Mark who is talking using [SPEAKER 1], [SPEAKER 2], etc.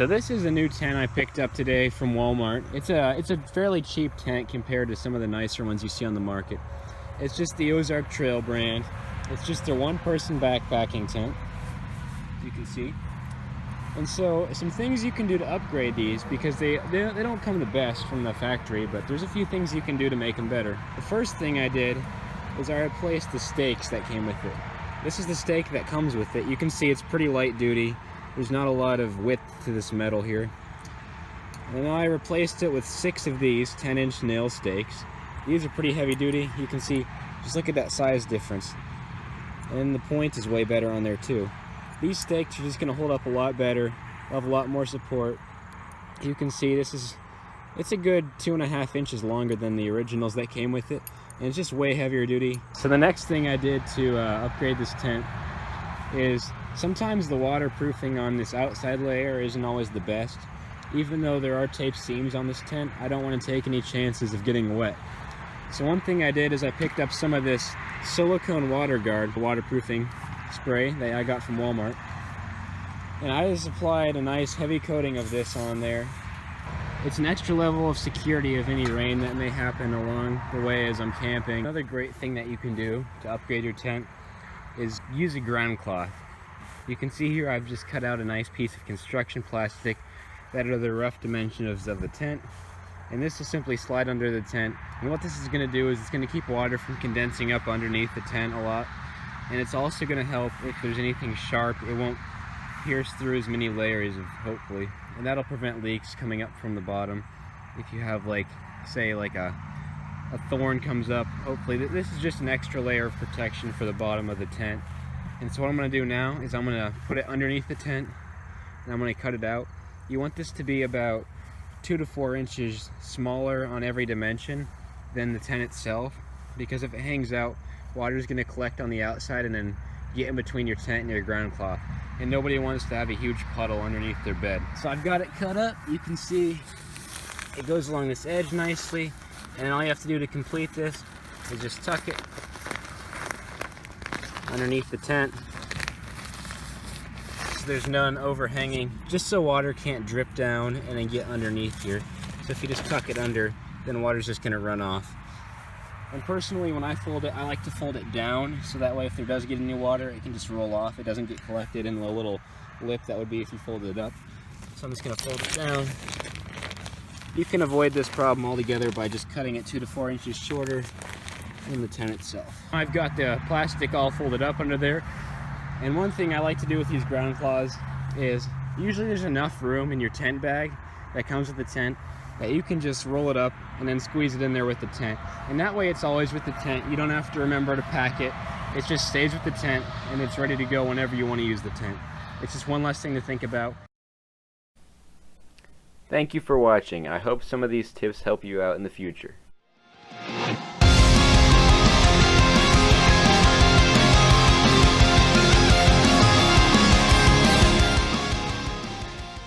[SPEAKER 1] So this is a new tent I picked up today from Walmart. It's a fairly cheap tent compared to some of the nicer ones you see on the market. It's just the Ozark Trail brand. It's just a one-person backpacking tent, as you can see. And so some things you can do to upgrade these, because they don't come the best from the factory, but there's a few things you can do to make them better. The first thing I did is I replaced the stakes that came with it. This is the stake that comes with it. You can see it's pretty light duty. There's not a lot of width to this metal here. And I replaced it with 6 of these 10-inch nail stakes. These are pretty heavy duty. You can see, just look at that size difference. And the point is way better on there too. These stakes are just going to hold up a lot better, have a lot more support. You can see it's a good 2.5 inches longer than the originals that came with it, and it's just way heavier duty. So the next thing I did to upgrade this tent is sometimes the waterproofing on this outside layer isn't always the best. Even though there are tape seams on this tent, I don't want to take any chances of getting wet. So one thing I did is I picked up some of this silicone water guard waterproofing spray that I got from Walmart, and I just applied a nice heavy coating of this on there. It's an extra level of security of any rain that may happen along the way as I'm camping. Another great thing that you can do to upgrade your tent is use a ground cloth. You can see here I've just cut out a nice piece of construction plastic that are the rough dimensions of the tent, and this will simply slide under the tent. And what this is going to do is it's going to keep water from condensing up underneath the tent a lot, and it's also going to help if there's anything sharp. It won't pierce through as many layers, hopefully, and that'll prevent leaks coming up from the bottom. If you have, like, say, like a thorn comes up, hopefully this is just an extra layer of protection for the bottom of the tent. And so what I'm going to do now is I'm going to put it underneath the tent, and I'm going to cut it out. You want this to be about 2 to 4 inches smaller on every dimension than the tent itself, because if it hangs out, water is going to collect on the outside and then get in between your tent and your ground cloth, and nobody wants to have a huge puddle underneath their bed. So I've got it cut up. You can see it goes along this edge nicely, and all you have to do to complete this is just tuck it underneath the tent so there's none overhanging, just so water can't drip down and then get underneath here. So if you just tuck it under, then water's just going to run off. And personally, when I fold it, I like to fold it down, so that way if there does get any water, it can just roll off. It doesn't get collected in the little lip that would be if you folded it up. So I'm just going to fold it down. You can avoid this problem altogether by just cutting it 2 to 4 inches shorter than the tent itself. I've got the plastic all folded up under there, and one thing I like to do with these ground cloths is usually there's enough room in your tent bag that comes with the tent that you can just roll it up and then squeeze it in there with the tent. And that way it's always with the tent. You don't have to remember to pack it. It just stays with the tent and it's ready to go whenever you want to use the tent. It's just one less thing to think about. Thank you for watching. I hope some of these tips help you out in the future.